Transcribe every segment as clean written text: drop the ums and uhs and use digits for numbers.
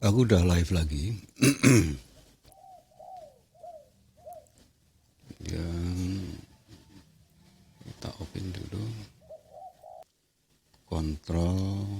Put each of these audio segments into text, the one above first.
Aku udah live lagi. Yang kita open dulu. Kontrol.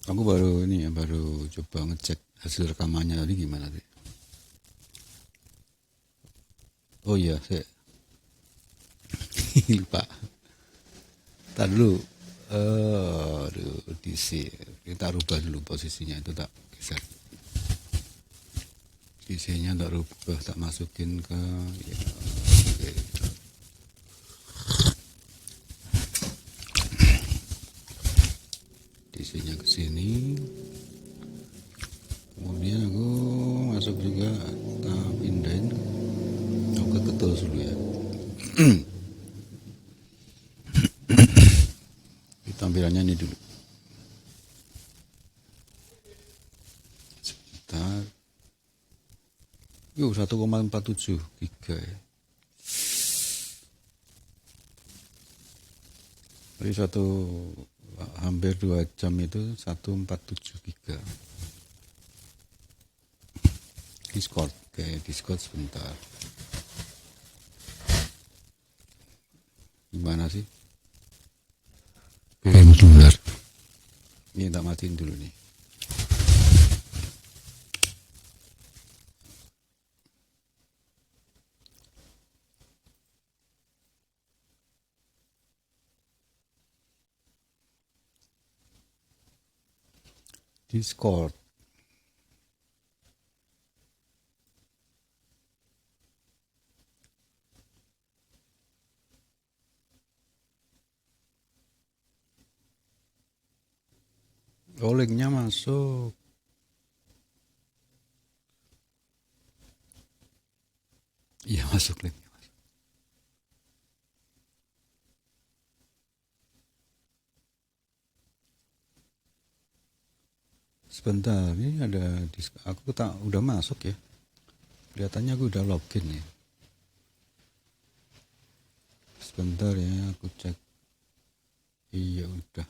Aku baru coba ngecek hasil rekamannya tadi gimana sih. Oh iya, saya lupa. Ntar dulu. Aduh, DC. Kita rubah dulu posisinya itu, tak geser. DC-nya tak rubah, tak masukin ke ya, oke. DC-nya ke sini. Kemudian aku masuk juga, tak pindahin. Aku ke tools dulu ya. Tampilannya ini dulu. Sebentar. 1,47 giga ya. Jadi hampir 2 jam itu 147 giga. Discord, kayak Discord sebentar. Gimana sih? Bentar. Ini tak matiin dulu nih. Discord. Oh, linknya masuk. Iya, masuk linknya. Sebentar, ini ada aku udah masuk ya. Kelihatannya aku udah login ya. Sebentar ya, aku cek. Iya, udah.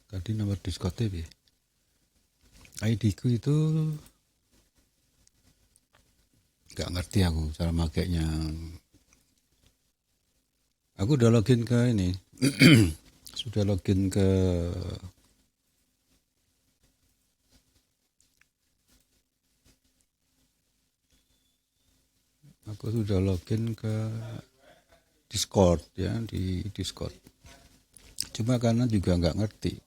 Tadi nomor Discord ya. ID ku itu nggak ngerti aku cara makainya. Aku udah login ke ini. Sudah login ke Discord ya, di Discord. Cuma karena juga nggak ngerti.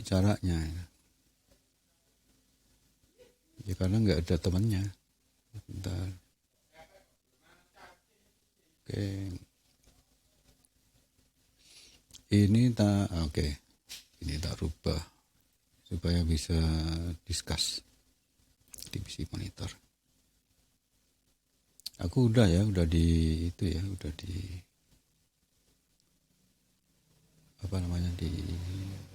Caranya. Ya karena nggak ada temannya. Bentar. Oke. Ini tak rubah supaya bisa discuss di PC monitor. Aku udah di itu ya, udah di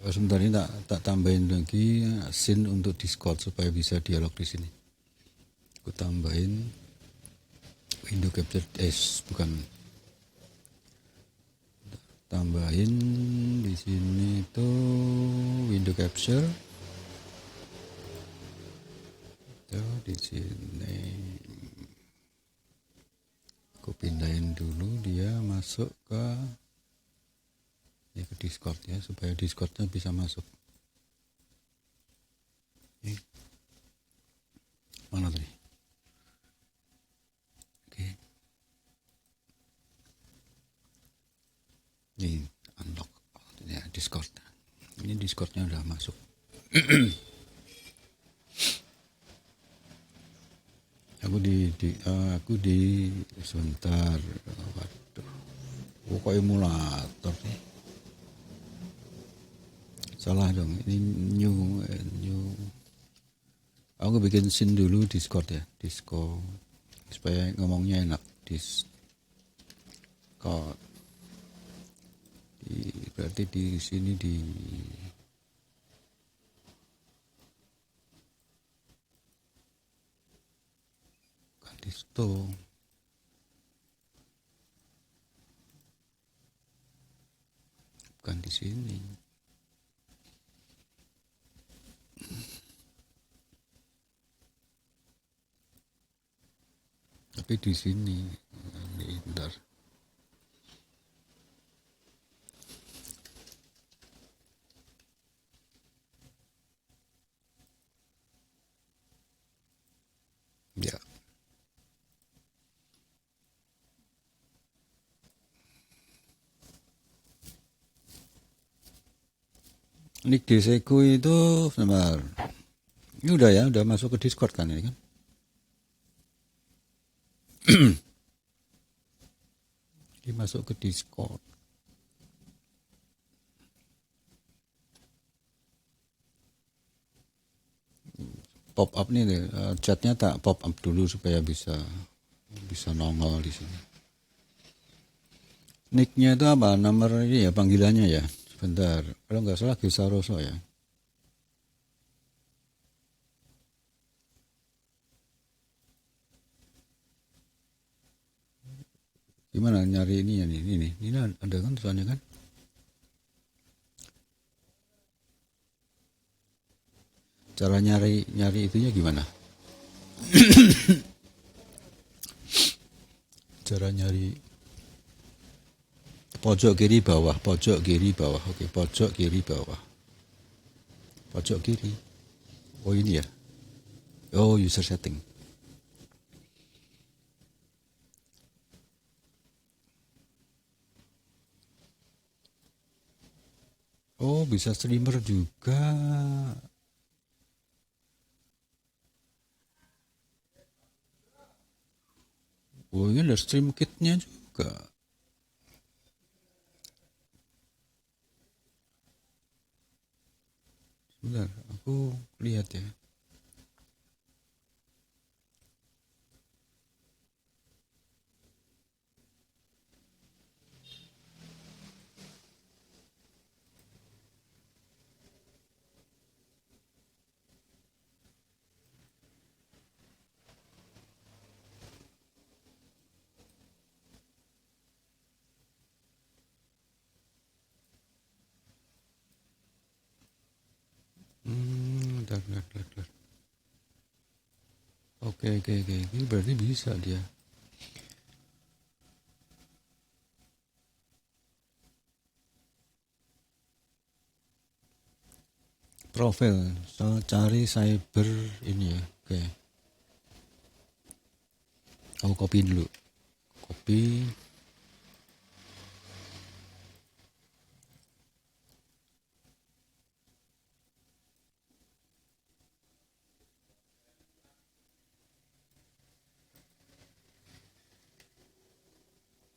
sebentar ini tak tambahin lagi scene untuk Discord supaya bisa dialog di sini. Aku tambahin window capture tambahin di sini itu window capture. Tuh di sini aku pindahin dulu dia masuk ke ya ke Discord ya supaya Discordnya bisa masuk. Oke. Mana tadi? Oke. Ini unlock ya Discord. Ini Discordnya udah masuk. Aku di sebentar. Waduh. Kok emulator nih. Salah dong. Ini new. Aku bikin scene dulu Discord ya. Discord supaya ngomongnya enak. Discord. Berarti di sini di Kalisto. Bukan di sini. Tapi di sini. Bentar. Ya. Nick Deseku itu sebentar. Ini udah ya, udah masuk ke Discord kan ini kan? Ini masuk ke Discord. Pop up nih deh, chatnya tak pop up dulu supaya bisa nongol di sini. Nicknya itu apa? Nomor ini ya panggilannya ya. Sebentar, kalau nggak salah Gesaroso ya. Gimana nyari ini ya nih? Ini ada kan tulisannya kan? Cara nyari itunya gimana? Cara nyari pojok kiri bawah. Oke, pojok kiri bawah. Pojok kiri. Oh ini ya. Oh, user setting. Oh, bisa streamer juga. Oh, ini ada stream kitnya juga. Sebentar, aku lihat ya. Bentar. Oke. Ini berarti bisa dia. Profil, so cari cyber ini ya. Oke. Aku copy dulu. Copy.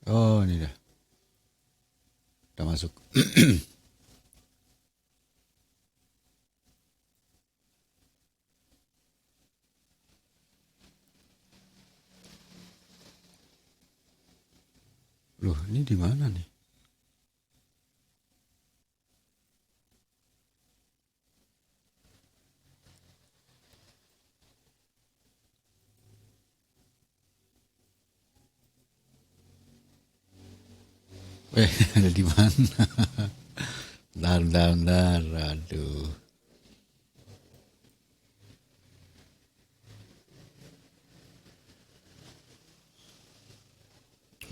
Oh, ini dah. Udah masuk. Loh, ini di mana nih? Ada di mana? Bentar. Aduh.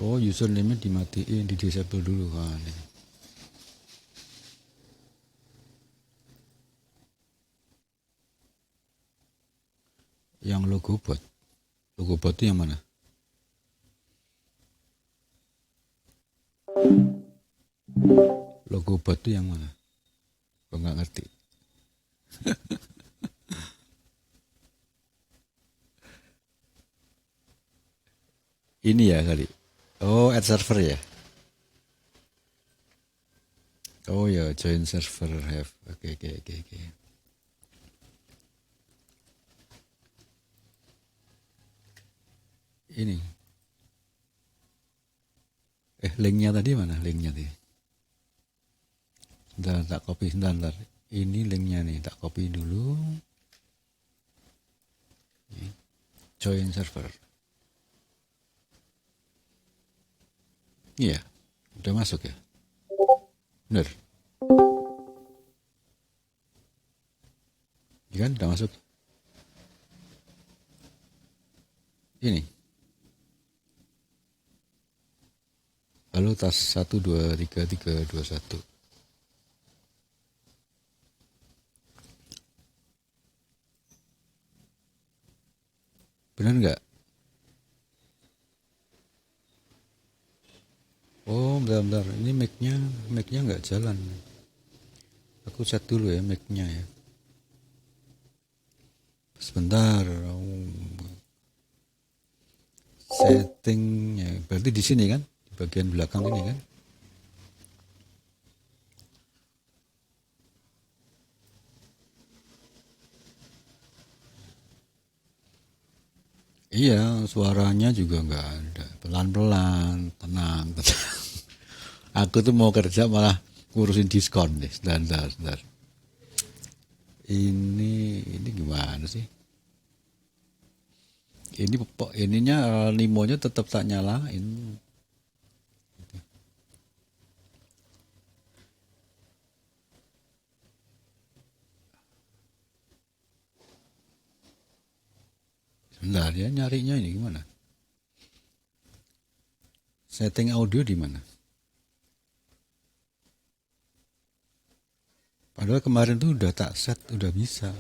Oh, username dimatiin, di disable dulu kan. Yang logo bot. Logo bot itu yang mana? Logo bot itu yang mana? Kok nggak ngerti? Ini ya kali. Oh, add server ya? Oh ya, join server have. Oke, oke, oke, oke. Ini. Linknya tadi mana? Linknya tadi. Sebentar, tak copy sebentar. Ini linknya nih, tak copy dulu. Join server. Iya, udah masuk ya? Bener? Iya kan, udah masuk. Ini. Lalu tas 1, 2, 3, 3, 2, 1. Bener nggak? Oh, bentar-bentar. Ini mic-nya nggak jalan. Aku set dulu ya mic-nya ya. Sebentar. Settingnya. Berarti di sini kan? Di bagian belakang ini kan? Iya, suaranya juga nggak ada. Pelan-pelan, tenang, tenang. Aku tuh mau kerja malah ngurusin diskon deh. Sebentar. Ini gimana sih? Ininya limonya tetap tak nyalain. Sebentar ya, nyarinya ini gimana? Setting audio di mana? Padahal kemarin tuh udah tak set, udah bisa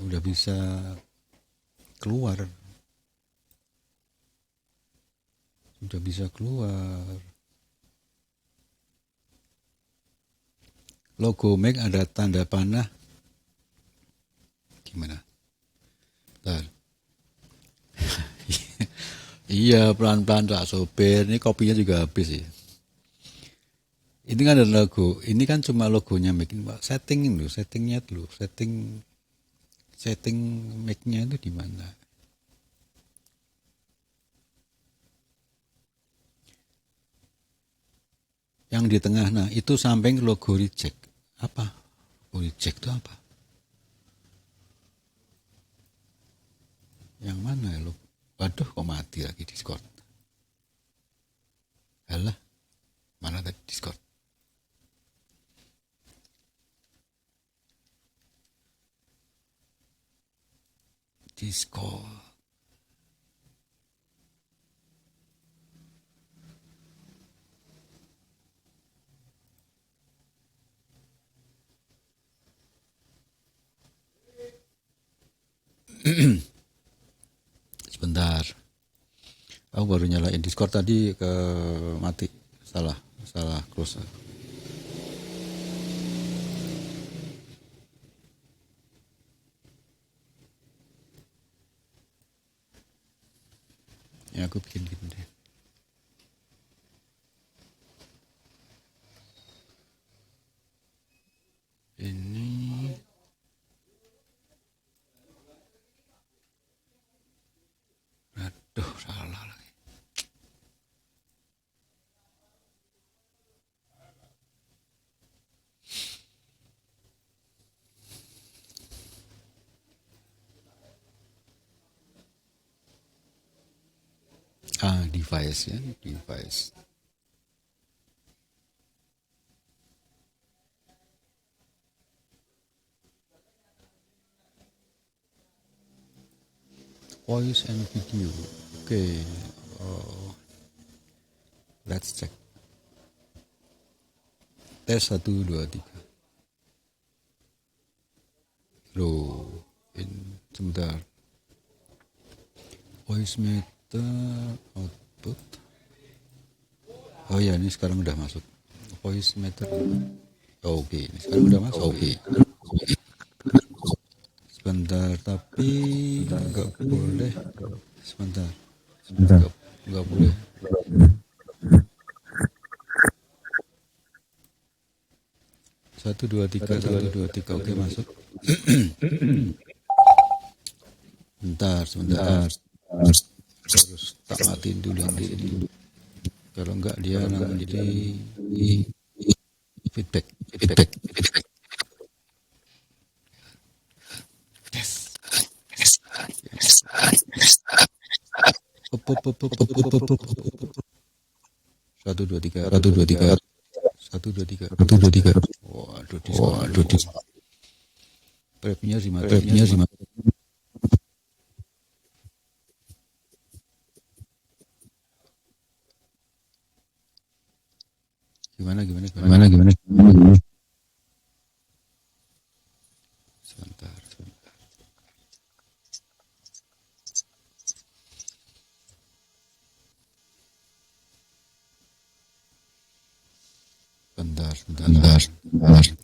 keluar. Udah bisa keluar. Logo Mac ada tanda panah. Gimana? Bentar. Iya, pelan-pelan tak sopir. Ini kopinya juga habis ya. Ini kan ada logo. Ini kan cuma logonya Mac. Setting dulu, settingnya dulu. Setting Mac-nya itu di mana? Yang di tengah, nah itu samping logo reject. Apa? Logo reject itu apa? Yang mana ya logo? Waduh, kok mati lagi Discord. Alah, mana tadi Discord? Discord. Sebentar. Aku baru nyalain Discord tadi ke mati. Salah close. Ya aku bikin gitu deh. Ini aduh salah lagi. Device ya, device. Voice and video. Oke. Let's check. Tes 1, 2, 3. Loh, sebentar. Voice meter output. Oh ya, ini sekarang udah masuk. Voice meter. Oke, ini sekarang udah masuk. Oke. Sebentar, tapi nggak boleh. Sebentar. Nggak boleh. Satu dua tiga. Oke, masuk. Sebentar. Terus tak matiin dulu yang di sini. Kalau enggak dia nanti feedback. Yes. Satu dua tiga. Waduh, prepnya sih mati. Gimana? Sebentar.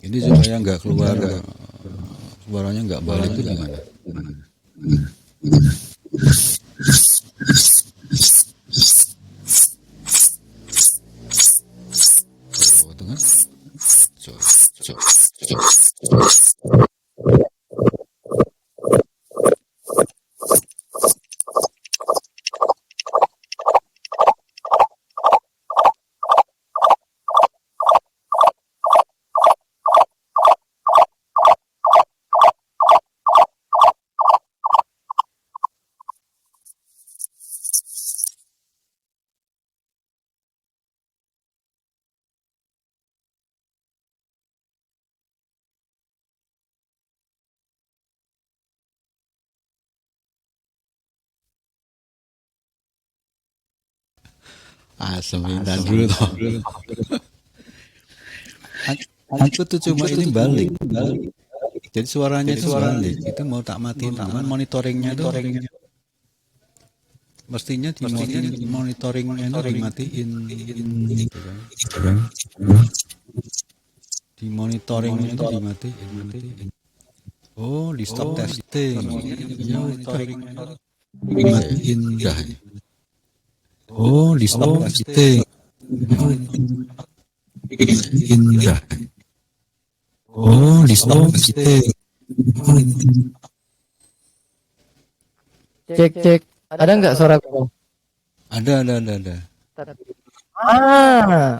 Ini supaya nggak keluar, suaranya nggak balik itu gimana? Oh, itu kan? Sebentar dulu toh. Aku tuh cuma ini balik. Jadi suaranya itu balik. Itu mau tak matiin, cuman monitoringnya itu mestinya monitoringnya itu dimatiin. Gitu kan. Di monitoringnya itu dimatiin. Oh, di stop testing. Ya, monitoringnya dimatiin dah. Oh, di stop testing. Indah. Oh, di stop testing. Cek. Ada nggak suara kamu? Ada.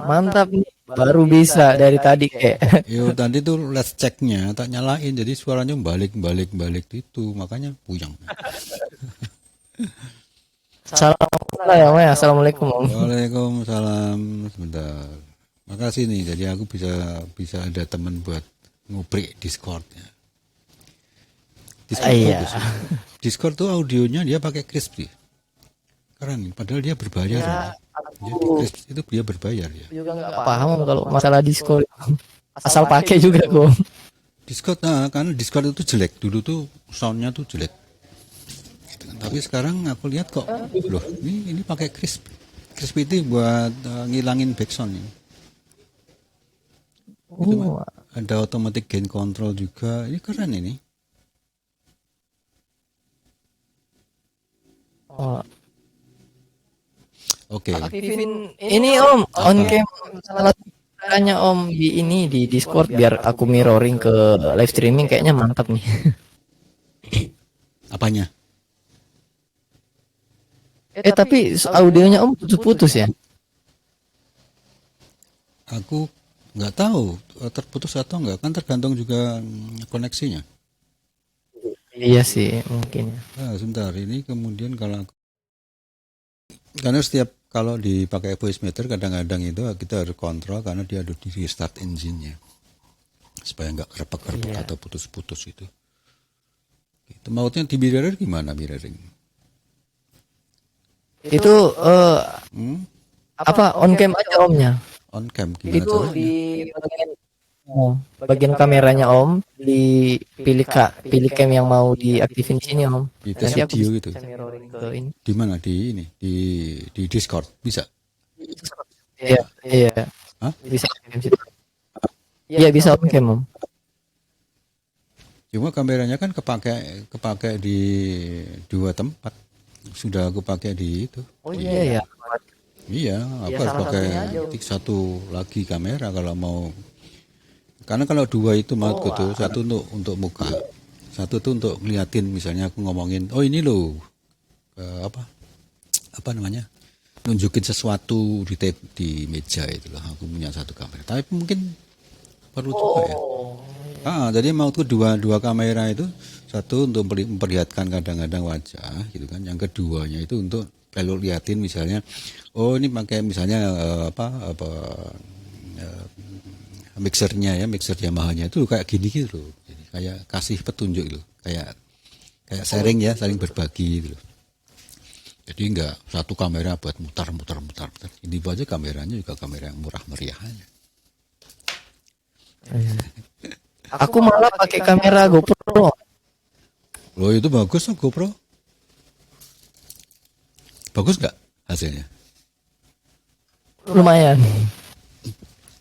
Mantap nih. Baru bisa dari tadi kayak. Yo, tadi tuh let's checknya tak nyalain, jadi suaranya balik itu, makanya puyeng. Assalamualaikum. Waalaikumsalam. Sebentar. Makasih nih, jadi aku bisa ada teman buat nguprik Discord-nya. Discord tuh audionya dia pakai Crispy. Keren, padahal dia berbayar. Jadi Crispy itu dia berbayar ya. Juga nggak paham kalau masalah Discord. Asal pakai juga kok. Discord, karena Discord itu jelek. Dulu tuh soundnya tuh jelek. Tapi sekarang aku lihat kok, loh, ini pakai Crispy. Crispy itu buat ngilangin backsound ini. Ada automatic gain control juga. Ini keren ini. Oke. Ini Om, on cam salah tanya Om di Discord biar aku mirroring ke live streaming, kayaknya mantap nih. Apanya? Tapi audionya Om putus-putus ya? Aku nggak tahu terputus atau enggak, kan tergantung juga koneksinya. Iya sih, mungkin. Sebentar, ini kemudian karena kalau dipakai voice meter kadang-kadang itu kita harus kontrol karena dia harus di restart engine-nya supaya nggak kerepek atau putus-putus itu. Itu mautnya di mirror gimana mirroring? Itu apa on cam aja Omnya? On cam gimana Itu caranya? di bagian Oh, bagian kameranya Om dipilih Kak, pilih cam yang mau diaktifin di sini Om. Di tes Nanti aku video itu. bisa mirroring ke ini. Di mana? Di ini, di Discord bisa. Iya, iya, Hah? bisa cam situ. Iya bisa Om cam Om. Cuma kameranya kan kepake di dua tempat. Sudah aku pakai di itu. Oh iya ya. Iya, aku harus salah pakai satunya aja. satu lagi kamera kalau mau. Karena kalau dua itu maksudku tuh, satu untuk muka, satu tuh untuk ngeliatin misalnya aku ngomongin, oh ini loh apa namanya, nunjukin sesuatu di tape di meja itu loh. Aku punya satu kamera, tapi mungkin perlu juga ya. Jadi maksudku dua kamera itu, satu untuk memperlihatkan kadang-kadang wajah gitu kan, yang keduanya itu untuk kalau liatin misalnya, oh ini pakai misalnya mixernya ya, mixer Yamaha-nya itu kayak gini gitu loh. Jadi kayak kasih petunjuk loh, kayak sharing ya, saling berbagi gitu loh. Jadi enggak satu kamera buat mutar. Ini aja kameranya juga kamera yang murah meriah aja. Aku malah pakai kamera GoPro. Loh itu bagus tuh GoPro. Bagus nggak hasilnya? Lumayan.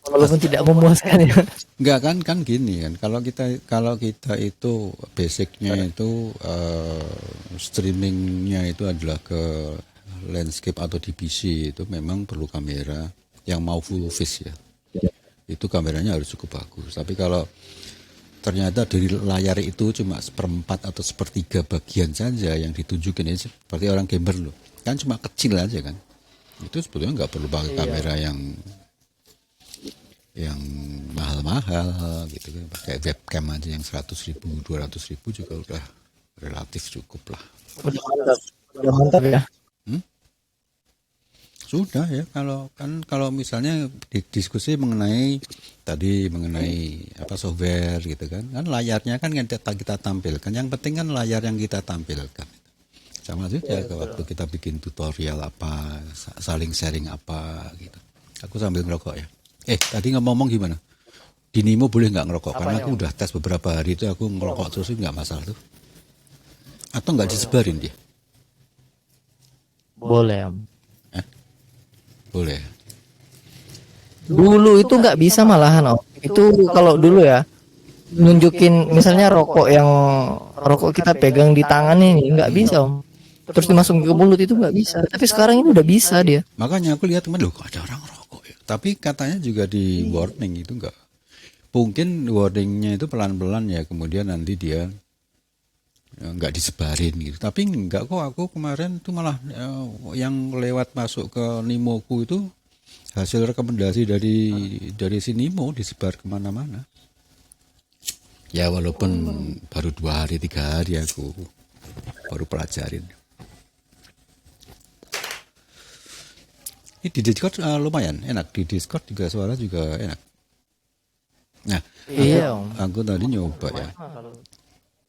Walaupun tidak memuaskan ya. Enggak kan gini kan. Kalau kita itu basicnya itu streamingnya itu adalah ke landscape atau DPC, itu memang perlu kamera yang mau full face ya. Itu kameranya harus cukup bagus. Tapi kalau ternyata dari layar itu cuma seperempat atau sepertiga bagian saja yang ditunjukin, ya seperti orang gamer loh, kan cuma kecil aja kan, itu sebetulnya nggak perlu pakai kamera yang mahal-mahal gitu kan, pakai webcam aja yang 100.000 200.000 juga udah relatif cukup lah. Udah mantap ya. Sudah ya, kalau misalnya diskusi mengenai apa software gitu kan layarnya kan yang kita tampilkan, yang penting kan layar yang kita tampilkan. Sama saja waktu kita bikin tutorial apa, saling sharing apa gitu. Aku sambil ngerokok ya. Tadi ngomong gimana? Di Nimo boleh nggak ngerokok? Karena aku udah tes beberapa hari itu, aku ngerokok terus nggak masalah tuh. Atau nggak disebarin dia? Boleh Om. Boleh. Dulu itu nggak bisa malahan Om. Itu kalau dulu ya, nunjukin misalnya rokok kita pegang di tangan ini nggak bisa Om. Terus dimasukin ke mulut itu nggak bisa. Tapi sekarang ini udah bisa dia. Makanya aku lihat teman, loh kok ada orang rokok ya. Tapi katanya juga di warning itu enggak. Mungkin warningnya itu pelan-pelan ya, kemudian nanti dia nggak disebarin gitu. Tapi enggak kok, aku kemarin tuh malah yang lewat masuk ke Nimoku itu hasil rekomendasi dari si Nimo disebar kemana-mana. Ya walaupun baru 2 hari 3 hari aku baru pelajarin. Ini di Discord lumayan enak, di Discord juga suara juga enak. Nah, Iya Om. aku tadi nyoba ya,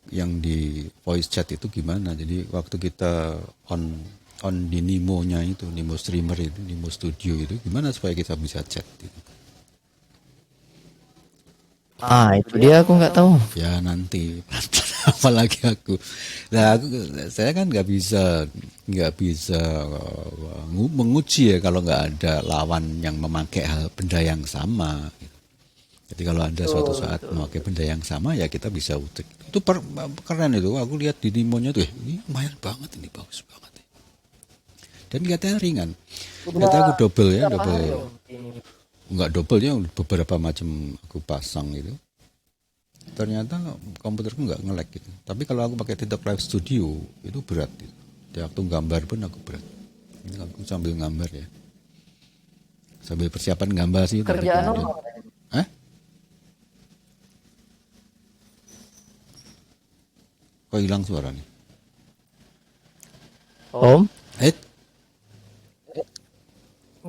yang di voice chat itu gimana. Jadi waktu kita on di Nimo-nya itu, Nimo streamer itu, Nimo studio itu, gimana supaya kita bisa chat gitu. Itu dia aku nggak tahu. Ya nanti apalagi aku. Nah, saya kan nggak bisa menguji ya kalau nggak ada lawan yang memakai benda yang sama. Jadi kalau ada suatu saat memakai benda yang sama ya kita bisa utik. Itu keren itu. Aku lihat di Nimonya tuh, ini lumayan banget, ini bagus banget. Dan katanya ringan. Kata aku double. Enggak double ya, beberapa macam aku pasang itu. Ternyata komputerku nggak nge-lag gitu. Tapi kalau aku pakai TikTok Live Studio itu berat gitu. Di waktu gambar pun aku berat. Ini aku sambil gambar ya. Sambil persiapan gambar sih. Kerjaan Om. Kok hilang suara nih? Om?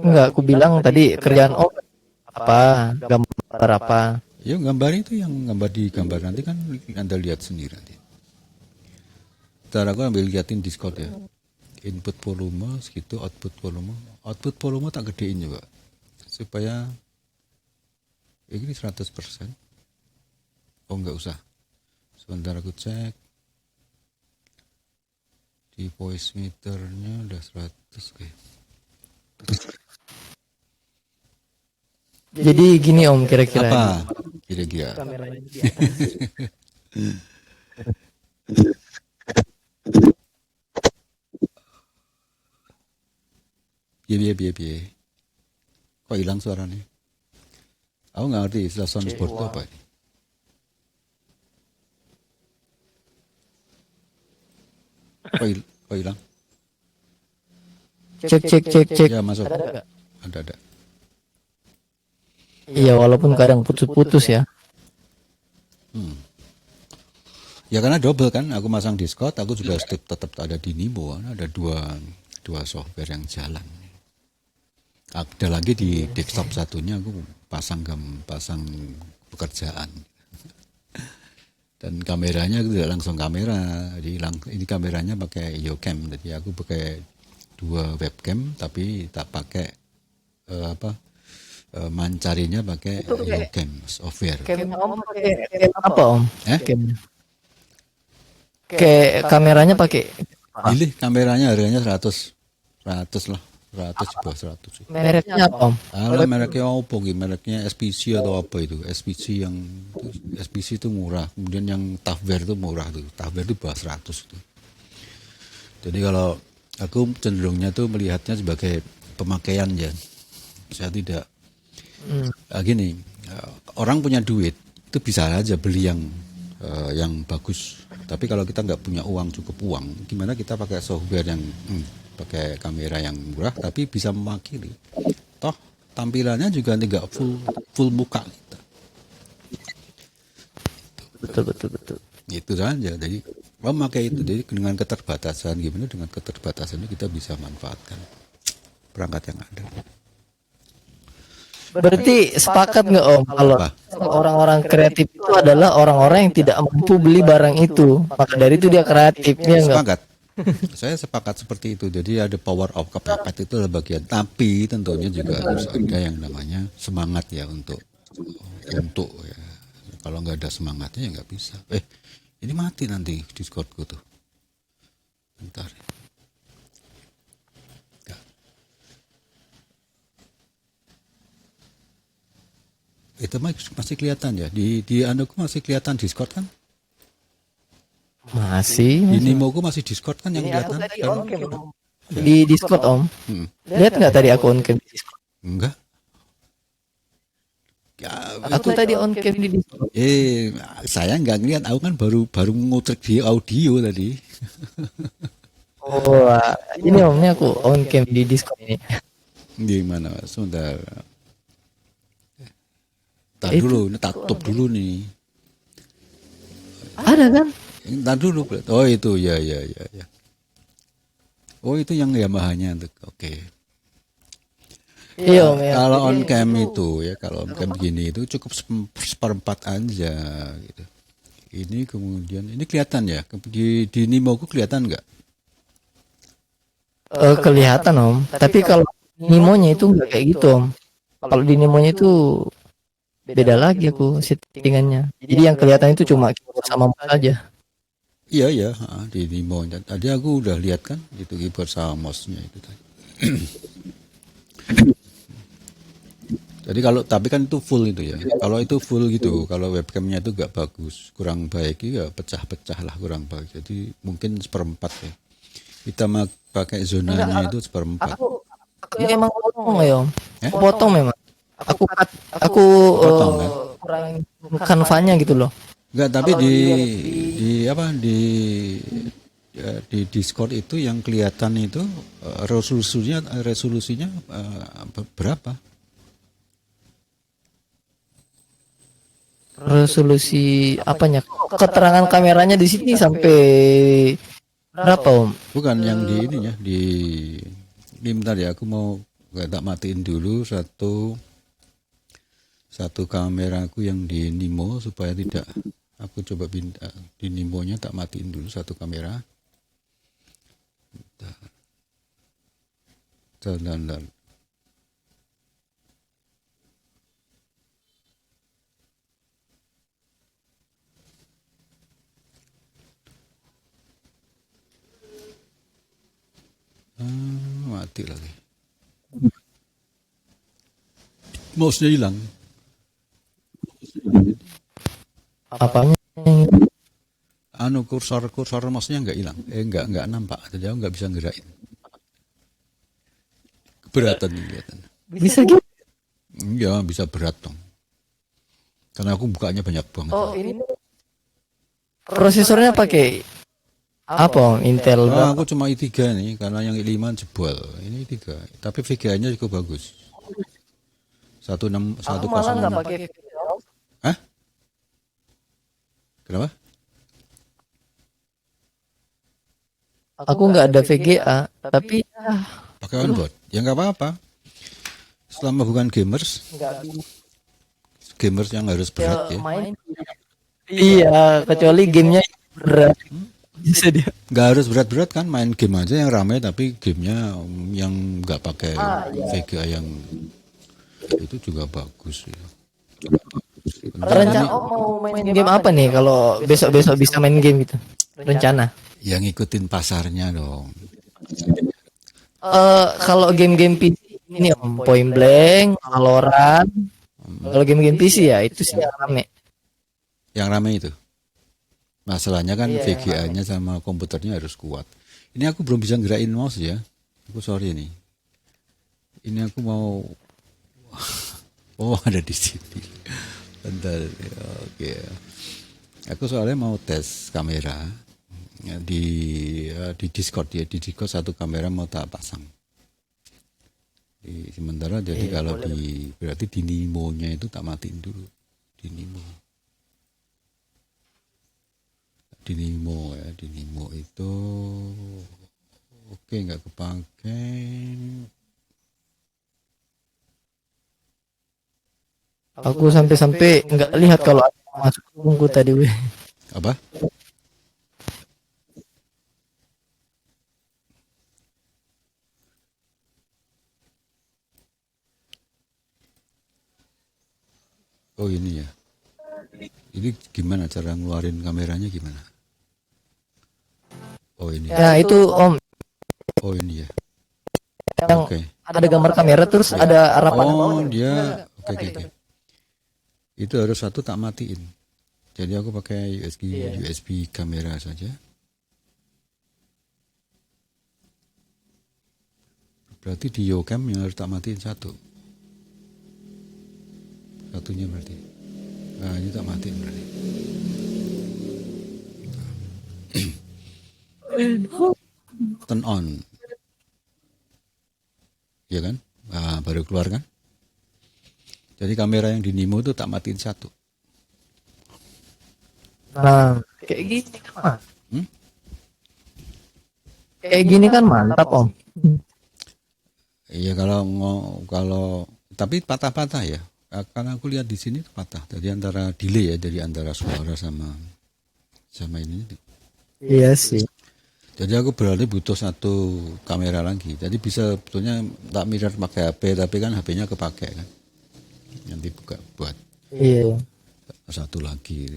Enggak, aku bilang tadi kerjaan Om apa? Gambar apa? Ya gambar itu yang gambar di gambar nanti kan Anda lihat sendiri nanti. Ntar aku ambil liatin Discord ya. Input volume segitu, output volume. Output volume tak gedein juga. Supaya Ini 100%. Oh enggak usah. Sebentar aku cek. Di voice meternya udah 100. Oke. Jadi gini Om kira-kira Apa? di Kira-kira. kameranya di atas. Biye. Kok hilang suaranya? Aku nggak ngerti istilah soundboard itu apa ini. Kok hilang? Cek. Ya masuk. Ada nggak? Ada. Iya walaupun kadang putus-putus ya. Ya karena double kan, aku masang Discord, aku juga tetap ada di Nimo, ada dua software yang jalan. Ada lagi di desktop satunya aku pasang pekerjaan. Dan kameranya aku tidak langsung kamera, jadi ini kameranya pakai Yocam, jadi aku pakai 2 webcam tapi tak pakai mancarinya pakai Yocam software. Cam Om pakai apa Om? Cam. Kayak kameranya pakai Pilih kameranya harganya 100 lah, 100 di bawah 100 sih. mereknya apa Om? Alah mereknya apa gitu, mereknya SPC atau apa itu, SPC itu murah, kemudian yang Tafware itu murah tuh, Tafware itu bawah 100 tuh. Jadi kalau aku cenderungnya tuh melihatnya sebagai pemakaian ya, saya tidak gini, orang punya duit itu bisa aja beli yang bagus. Tapi kalau kita nggak punya cukup uang, gimana kita pakai software yang pakai kamera yang murah tapi bisa mewakili. Toh tampilannya juga tidak full muka kita. Betul. Itu saja. Jadi memakai itu, jadi dengan keterbatasan gimana, dengan keterbatasannya kita bisa manfaatkan perangkat yang ada. Berarti sepakat nggak Om kalau Apa? orang-orang kreatif itu adalah orang-orang yang tidak mampu beli barang itu, maka dari itu dia kreatifnya nggak? Sepakat. Saya sepakat seperti itu. Jadi ada power of kepepet itu adalah bagian. Tapi tentunya juga harus ada yang namanya semangat ya untuk ya. Kalau nggak ada semangatnya ya nggak bisa. Ini mati nanti Discordku tuh. Bentar. Ya. Itu masih kelihatan ya. Di anuku masih kelihatan Discord kan? Masih. Di Nimoku masih Discord kan yang kelihatan? Di Discord Om. Lihat nggak tadi aku on cam di Discord? Enggak. Ya, Aku tadi on cam di Discord. saya nggak ngeliat, aku kan baru ngutrek di audio tadi. Oh, ini Om, ini aku on cam di Discord ini. Gimana? Sebentar. Tar dulu, ini tak tutup dulu nih. Ada kan? Ntar dulu. Oh itu ya. Oh itu yang Yamaha-nya. Oke. Iya Om ya. Kalau on cam itu ya, kalau on cam gini itu cukup seperempat aja gitu. Ini kemudian ini kelihatan ya, di Nimoku kelihatan nggak? Kelihatan Om. Tapi kalau Nimonya itu nggak kayak gitu Om. Kalau di Nimonya itu beda lagi aku settingannya. Jadi yang kelihatan itu cuma keyboard sama mouse aja. Iya, di Nimo. Tadi aku udah lihat kan, itu keyboard sama mouse-nya itu tadi. Jadi tapi kan itu full itu ya. Kalau itu full gitu, kalau webcamnya itu nggak bagus, kurang baik ya pecah-pecah lah, kurang baik. Jadi mungkin seperempat ya. Kita pakai zonanya itu seperempat. Aku emang potong ya Om. Potong memang. Aku Potong kan? kurang kanvanya gitu loh. Enggak, tapi di Discord itu yang kelihatan itu resolusinya berapa? Resolusi apanya? Keterangan kameranya di sini sampai berapa Om? Bukan yang di ininya, ini bentar ya, aku mau tak matiin dulu satu kameraku yang di Nimo supaya tidak, aku coba pindah di Nimonya, tak matiin dulu satu kamera. Dan. mati lagi. Mouse-nya hilang. Apanya yang Kursor mouse-nya nggak hilang. Nggak nampak. Jadi aku nggak bisa gerakin. Keberatan nih kelihatan. bisa gitu? Iya, bisa berat dong. Karena aku bukanya banyak banget. Oh, ini prosesornya pakai apa Om? Intel Nah, berapa? aku cuma i3 nih, karena yang i5 jebol. Ini i3. Tapi VGA-nya cukup bagus. 16 Aku malah nggak 106. pakai. Hah? Kenapa? Aku nggak ada VGA, tapi Pakai onboard. Ya nggak apa-apa. Selama bukan gamers yang harus berat ya. main. Iya, kecuali gamenya berat. Bisa dia. Nggak harus berat-berat kan, main game aja yang ramai tapi gamenya yang nggak pakai VGA yang itu juga bagus ya. Rencana mau main game apa nih kalau besok-besok bisa main game itu? Rencana. Yang ngikutin pasarnya dong. Kalau game-game PC ini Om, Point Blank, Valorant. Kalau game-game PC ya itu sih yang rame. Yang ramai itu. Masalahnya kan VGA-nya sama komputernya harus kuat. Ini aku belum bisa gerakin mouse ya. Aku sorry nih. Ini aku mau oh ada di sini. Bentar. Oke. Aku soalnya mau tes kamera ya, di Discord ya. Di Discord satu kamera mau tak pasang. Sementara jadi kalau berarti di Nimo-nya itu tak matiin dulu. Di Nimo. Di Nimo itu oke nggak kepake. Aku sampai-sampai nggak lihat kalau ada yang masuk tunggu tadi weh. Apa? Oh ini ya. Ini gimana cara ngeluarin kameranya gimana? Oh ini. Ya itu Om Oh ini ya. yang Oke. ada gambar kamera terus ada harapan. Oh dia. Oke. Itu harus satu tak matiin. Jadi aku pakai USB kamera saja. Berarti di Yocam yang harus tak matiin satu. Satunya berarti. Nah ini tak matiin berarti. Turn on. Ya kan? Nah, baru keluar kan? Jadi kamera yang di Nimo itu tak matiin satu. Nah, kayak gini kan. Hmm? Kayak gini kan mantap Om. Iya kalau tapi patah-patah ya. Karena aku lihat di sini patah. Jadi antara delay ya, dari antara suara sama ini. Iya sih. Jadi aku berarti butuh satu kamera lagi. Jadi bisa sebetulnya tak mirror pakai HP, tapi kan HP-nya kepake kan. Nanti buka buat Iya. satu lagi.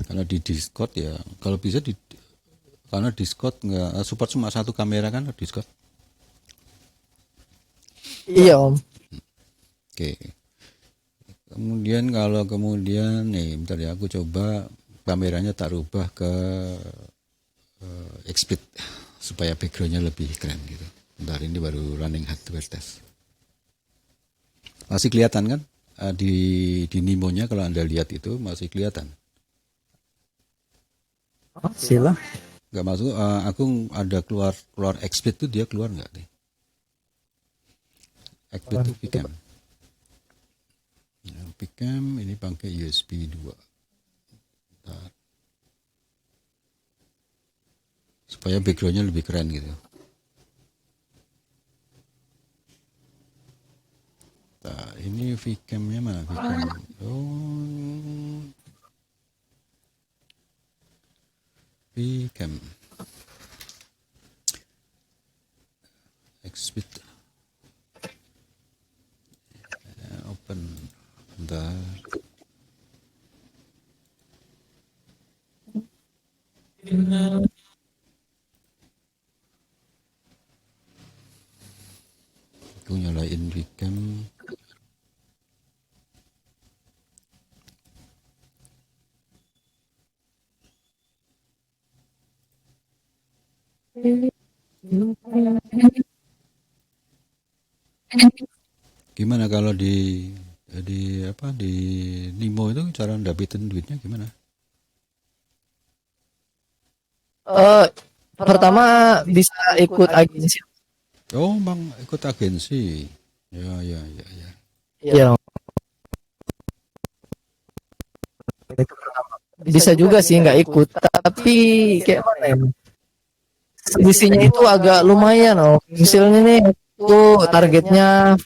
Karena di Discord ya, kalau bisa karena Discord nggak support cuma satu kamera kan Discord. Iya Om. Oke. Kemudian nih, bentar ya aku coba kameranya tak rubah ke X-Speed supaya backgroundnya lebih keren gitu. Bentar ini baru running hardware test. Masih kelihatan kan di Nimo-nya kalau Anda lihat itu masih kelihatan. Sila. Nggak masuk. Aku ada keluar X-Speed tuh dia keluar nggak nih? X-Speed tuh Vcam. Ya, Vcam ini pakai USB 2. Bentar. Supaya backgroundnya lebih keren gitu. Nah, ini Vcam-nya mana? Vcam. Oh. Vcam. X-Speed. Open. Bentar. Game gimana kalau di apa di Nimo itu cara dapetin duitnya gimana? Eh, pertama bisa ikut agensi. Oh, Bang ikut agensi. Ya, ya, ya, ya. Iya, Om. Bisa juga sih nggak ikut, tapi kayak mana ya? Selisihnya itu agak lumayan, Om. Misalnya nih, itu targetnya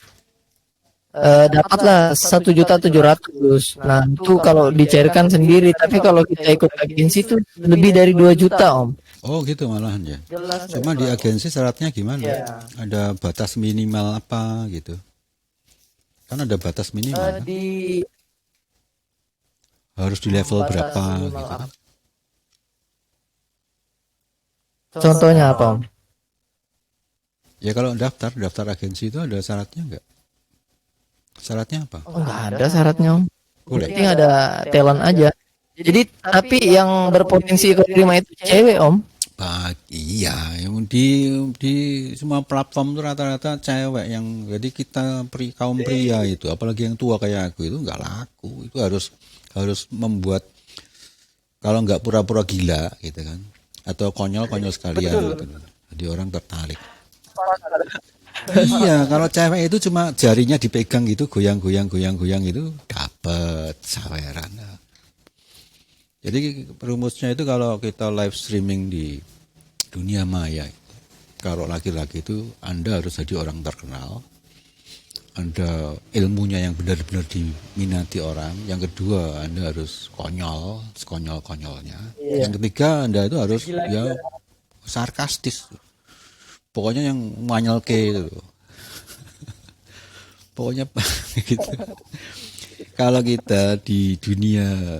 dapatlah 1.700.000. Nah, itu kalau dicairkan sendiri, tapi kalau kita ikut agensi itu lebih dari 2 juta, Om. Oh, gitu malahan ya. Jelas. Cuma di agensi syaratnya gimana? Iya. Ada batas minimal apa gitu? Kan ada batas minimal kan? Di Harus di level batas berapa minimal gitu kan? contohnya apa, Om? Ya kalau daftar agensi itu ada syaratnya nggak? Syaratnya apa? Oh, nggak ada syaratnya, Om. Boleh. Penting ada talent aja. Jadi, tapi yang berpotensi keterima itu cewek, Om. Iya, yang di semua platform itu rata-rata cewek yang jadi kita kaum pria itu, apalagi yang tua kayak aku itu nggak laku. Itu harus membuat kalau nggak pura-pura gila gitu kan, atau konyol-konyol sekalian gitu. Jadi orang tertarik. Iya, kalau cewek itu cuma jarinya dipegang gitu, goyang-goyang itu dapet saweran. Jadi rumusnya itu kalau kita live streaming di dunia maya, kalau laki-laki itu Anda harus jadi orang terkenal, Anda ilmunya yang benar-benar diminati orang. Yang kedua, Anda harus konyol, sekonyol-konyolnya. Yang ketiga, Anda itu harus ya sarkastis. Pokoknya yang manyelke itu. Pokoknya gitu. Kalau kita di dunia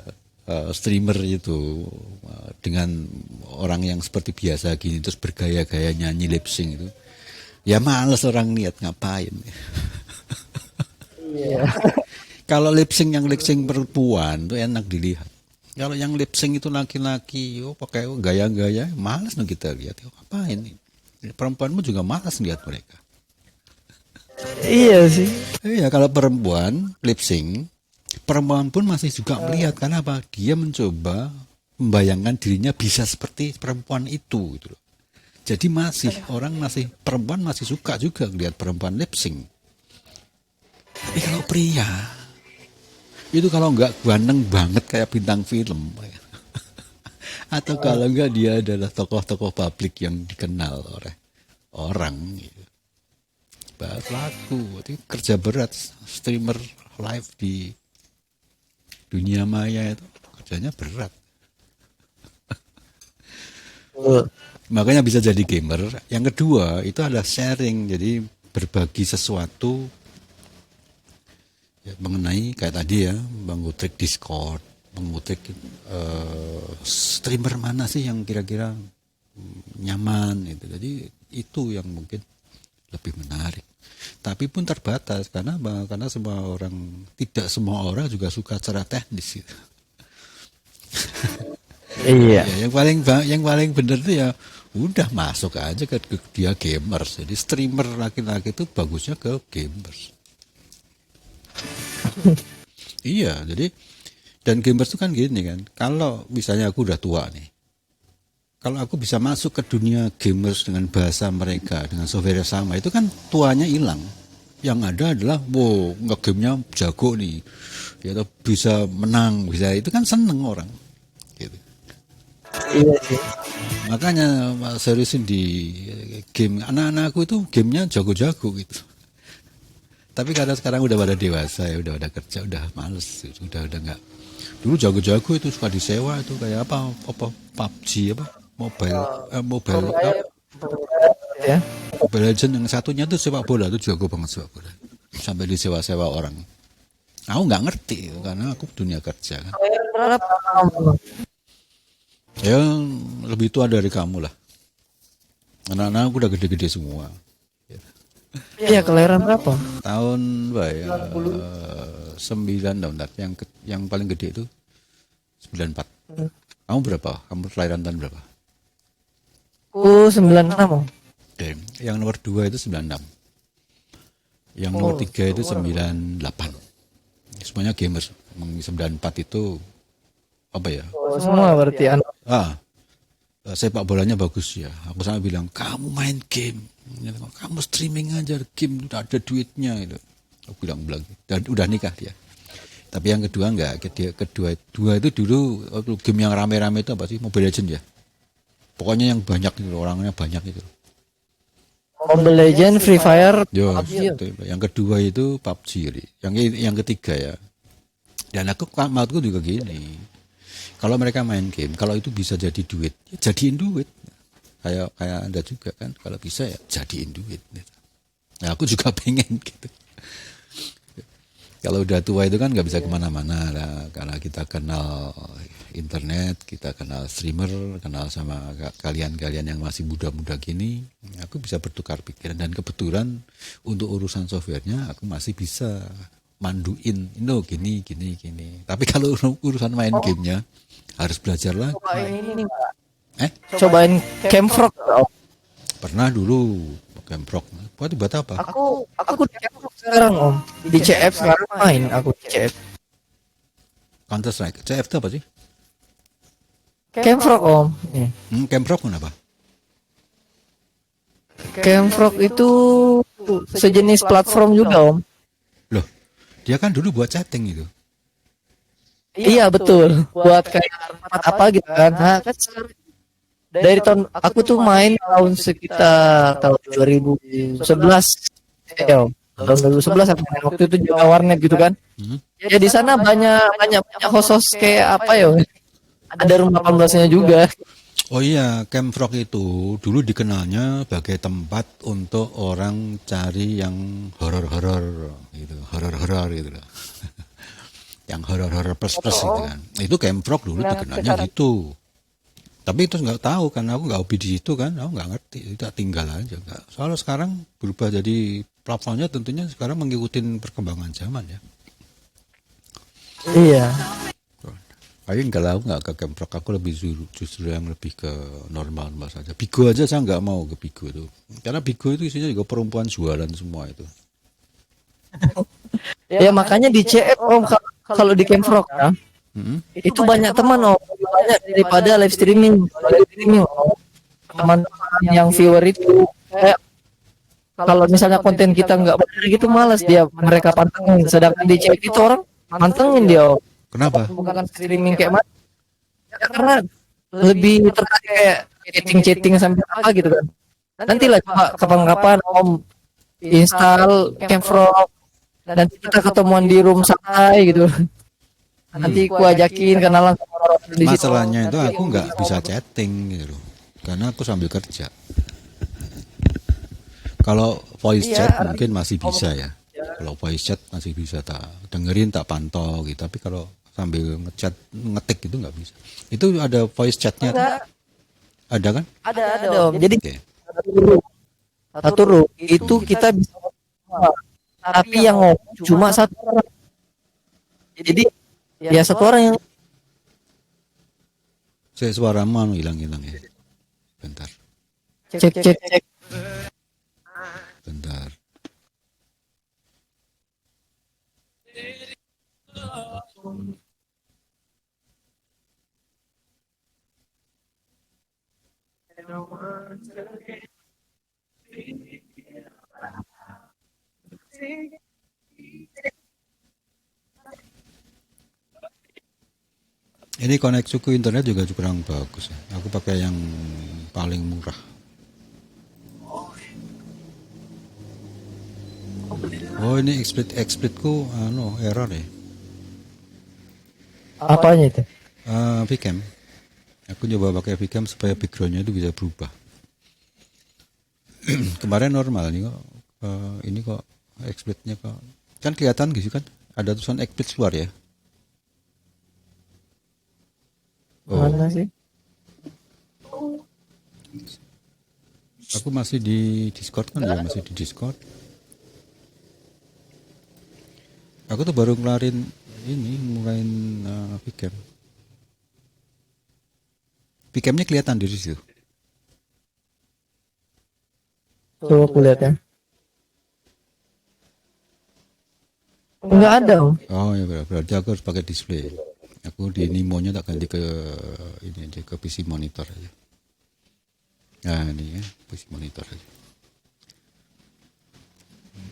streamer itu dengan orang yang seperti biasa gini terus bergaya-gaya nyanyi lip sync itu ya males orang niat ngapain. Kalau lip sync yang lip sync perempuan tuh enak dilihat. Kalau yang lip sync itu laki-laki pakai gaya-gaya males nih kita lihat. Ngapain nih? Perempuanmu juga malas lihat mereka. Iya sih. Iya, kalau perempuan lip sync, perempuan pun masih juga melihat karena apa? Dia mencoba membayangkan dirinya bisa seperti perempuan itu gitu loh. Jadi perempuan masih suka juga lihat perempuan lip sync. Tapi kalau pria itu kalau nggak ganteng banget kayak bintang film atau kalau nggak dia adalah tokoh-tokoh publik yang dikenal oleh orang gitu. Baru laku. Itu kerja berat streamer live di dunia maya itu kerjanya berat. Makanya bisa jadi gamer. Yang kedua itu adalah sharing, jadi berbagi sesuatu ya, mengenai kayak tadi ya, mengutrik Discord, mengutrik streamer mana sih yang kira-kira nyaman itu. Jadi itu yang mungkin lebih menarik. Tapi pun terbatas karena tidak semua orang juga suka secara teknis gitu. Iya. Ya, yang paling benar itu ya udah masuk aja ke dia gamers. Jadi streamer laki-laki itu bagusnya ke gamers. Iya, jadi dan gamers itu kan gini kan. Kalau misalnya aku udah tua nih. Kalau aku bisa masuk ke dunia gamers dengan bahasa mereka, dengan software yang sama, itu kan tuanya hilang. Yang ada adalah, wow, nge-gamenya jago nih. Ya, bisa menang, itu kan seneng orang. Gitu. Iya sih. Makanya seriusin di game, anak-anakku itu gamenya jago-jago gitu. Tapi karena sekarang udah pada dewasa ya, udah kerja, udah males, udah enggak. Dulu jago-jago itu suka disewa itu kayak apa PUBG apa? Mobile Ya. Mobile Legend yang satunya tuh sepak bola tuh jago banget sepak bola. Sampai disewa-sewa orang. Aku nggak ngerti karena aku dunia kerja kan. Berapa? Ya lebih tua dari kamu lah. Anak-anak aku udah gede-gede semua. Iya, kelahiran berapa? Tahun apa ya? 9 tahun bentar. Yang paling gede itu 94. Kamu berapa? Kamu kelahiran tahun berapa? Aku 96 Om. Oke. Yang nomor 2 itu 96. Yang nomor 3 itu 98. Semuanya gamers. Emang 94 itu apa ya? Oh, semua berarti anak. Sepak bolanya bagus ya. Aku sama bilang, kamu main game, kamu streaming aja game, udah ada duitnya itu. Aku bilang dan udah nikah dia. Tapi yang kedua enggak, dua itu dulu waktu game yang rame-rame itu apa sih? Mobile Legends ya. Pokoknya yang banyak itu, orangnya banyak itu. Mobile Legends, Free Fire, Yo, PUBG. itu. Yang kedua itu PUBG. Yang ketiga ya. Dan aku mautku juga gini. Kalau mereka main game, kalau itu bisa jadi duit, ya jadiin duit. Kayak Anda juga kan, kalau bisa ya jadiin duit. Nah, aku juga pengen gitu. Kalau udah tua itu kan nggak bisa kemana-mana lah, karena kita kenal internet, kita kenal streamer, kenal sama kalian-kalian yang masih muda-muda gini, aku bisa bertukar pikiran dan kebetulan untuk urusan softwarenya aku masih bisa manduin, gini. Tapi kalau urusan main gamenya harus belajar lagi. Cobain ini Mbak. Eh, Cobain Camfrog. Om. pernah dulu Camprok. Buat apa? Aku di Camfrog sekarang Om. Di CF sekarang main aku di CF. Counter Strike. CF itu apa sih? Camfrog Om. Iya. Camprok kenapa? Camfrog itu sejenis platform juga Om. Loh, dia kan dulu buat chatting itu. Iya betul. Buat kayak tempat apa gitu kan. Nah, kan dari tahun aku tuh main tahun sekitar tahun 2011 ya Om. Tahun 2011 aku main waktu itu juga warnet gitu kan. Hmm. Ya di sana banyak host kayak apa ya? Ada room 18-nya juga. Oh iya, Camfrog itu dulu dikenalnya sebagai tempat untuk orang cari yang horor-horor gitu, horor-horor gitu loh. Yang horor-horor plus gitu kan. Itu Camfrog dulu dikenalnya gitu. Tapi itu nggak tahu kan, aku nggak hobi di situ kan, aku nggak ngerti, tidak tinggal aja. Nggak. Soalnya sekarang berubah jadi platformnya tentunya sekarang mengikuti perkembangan zaman ya. Iya. Tapi enggak lah, aku nggak ke Camprok, aku lebih justru yang lebih ke normal saja. Bigo aja saya nggak mau ke Bigo itu, karena Bigo itu isinya juga perempuan jualan semua itu. Ya makanya di CF Om kalau di Camfrog ya, itu banyak teman Om, banyak daripada live streaming. Live streaming Om. Teman-teman yang viewer itu kayak kalau misalnya konten kita nggak benar gitu malas dia mereka pantengin. Sedangkan di CF itu orang pantengin dia Om. Kenapa? Bukan streaming kayak mana? Ya, karena lebih tertarik kayak chatting-chatting sampai apa gitu kan. Nantilah coba kapan-kapan Om install Camfrog. Nanti kita ketemuan di room santai gitu. Nanti ku ajakin kenalan sama orang di situ. Masalahnya itu aku nggak bisa chatting gitu loh, karena aku sambil kerja. Kalau voice chat mungkin masih bisa ya. Kalau voice chat masih bisa tak dengerin, tak pantau gitu. Tapi kalau sambil ngechat ngetik itu nggak bisa. Itu ada voice chatnya tuh? Ada kan? Ada Om. Jadi Oke. satu room itu kita bisa tapi yang ngomong cuma satu orang. Jadi ya satu orang yang Saya suaramu hilang-hilang ya. Bentar. cek. Bentar. Ini koneksiku internet juga kurang bagus ya. Aku pakai yang paling murah. Oh ini explicitku error ya. apanya itu? Vcam. Aku coba pakai Vcam supaya backgroundnya itu bisa berubah. Kemarin normal nih kok. Ini kok explicitnya kok kan kelihatan gitu kan? Ada tulisan explicit keluar ya. Oh, Mana sih? aku masih di Discord kan ya, masih di Discord. Aku tuh baru ngelarin ini, mulain Vcam. Vcamnya kelihatan di situ. Coba aku lihat ya. Enggak ada om. Oh ya, berarti aku harus pakai display. Aku di Nimo-nya tak ganti ke ini aja, ke PC monitor aja. Nah ini ya, PC monitor aja.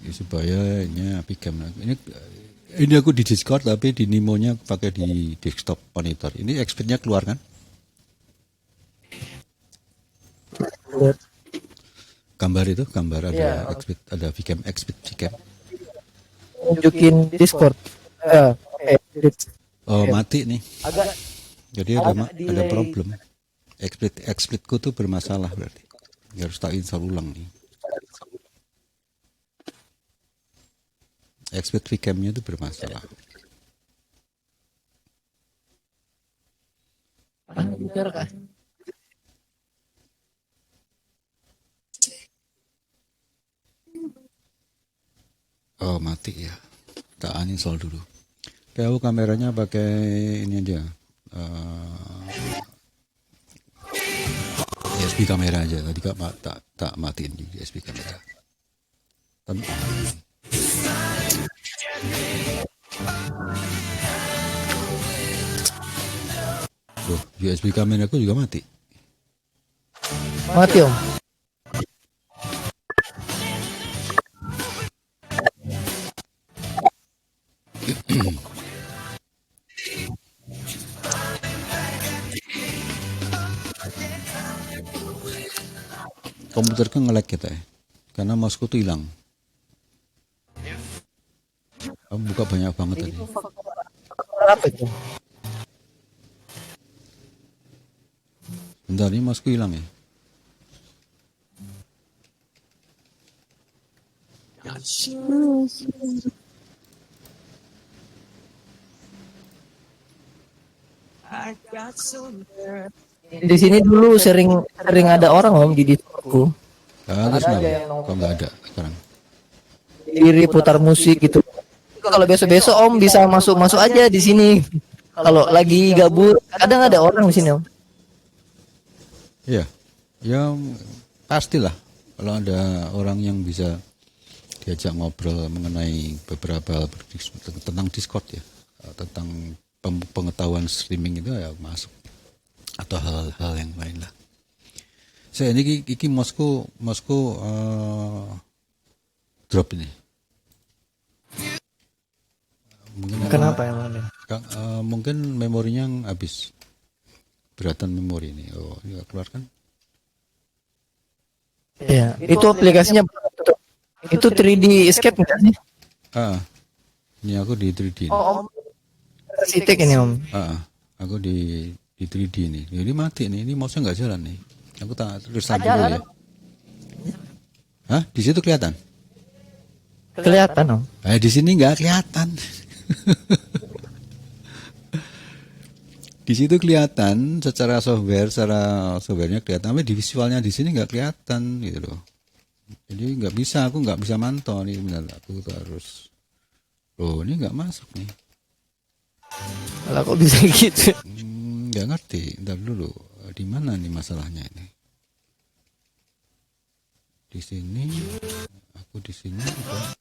Ini supaya ini Vcam. Ini aku di Discord tapi di Nimo-nya pakai di desktop monitor. Ini expert-nya keluar kan? Lihat. Gambar itu, gambar ada Iya. expert, ada Vcam, expert Vcam. Tunjukin Discord. Oh mati nih. Agak Jadi ada problem. Exploitku tuh bermasalah berarti. Harus tak install ulang nih. Exploit Vcam-nya itu bermasalah. benar kah? Oh mati ya. Tak uninstall dulu. Kayak aku kameranya pakai ini aja. USB kamera aja. Tadi tak matiin di USB kamera. Loh, USB kamera aku juga mati. Mati om. Komputerku nge-lag kita ya. Karena mouse-ku tuh hilang. Aku buka banyak banget tadi. Apa itu? Bentar, ini mouse-ku hilang ya. Di sini dulu sering ada orang om di Discordku. Bagus kenapa? Kok nggak ada sekarang? Diri putar musik gitu. Kalau besok-besok om bisa masuk aja di sini. Kalau lagi gabut, kadang ada orang di sini om. Iya, ya pastilah kalau ada orang yang bisa diajak ngobrol mengenai beberapa hal tentang Discord ya, tentang pengetahuan streaming itu ya masuk, atau hal-hal yang lain lah. Saya ini Moskow drop ini. Mungkin Kenapa emang? mungkin memorinya habis, beratan memori ini. Oh, ini nggak keluar kan? Iya, itu aplikasinya itu 3D Escape enggak sih? Ini aku di 3D ini. Oh, om. Sitik ini om. Aku di 3D ini. Ini mati nih. Ini mouse-nya nggak jalan nih. Aku tak restart dulu ya. Hah? Di situ kelihatan? Kelihatan om. Di sini nggak kelihatan. Di situ kelihatan secara softwarenya kelihatan, tapi di visualnya di sini nggak kelihatan gitu loh. Jadi aku nggak bisa mantau nih, benar. Aku harus. Loh, ini nggak masuk nih. Lah kok bisa gitu? Nggak ngerti. Ntar dulu. Di mana nih masalahnya ini? Di sini, aku di sini juga.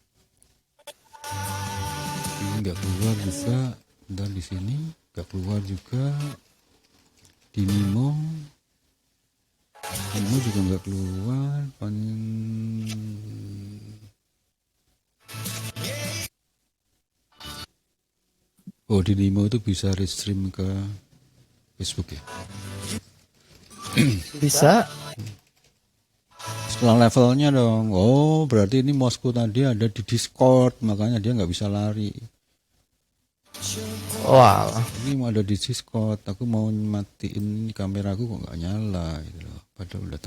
Ini nggak keluar juga. Ntar di sini nggak keluar juga. Di Nimo juga nggak keluar. Oh, di Nimo itu bisa restream ke Facebook ya? Bisa. Setelah levelnya dong. Oh, berarti ini Moskow tadi ada di Discord, makanya dia nggak bisa lari. Wah. Ini mau ada di Discord, aku mau matiin kameraku kok nggak nyala gitu loh. Padahal udah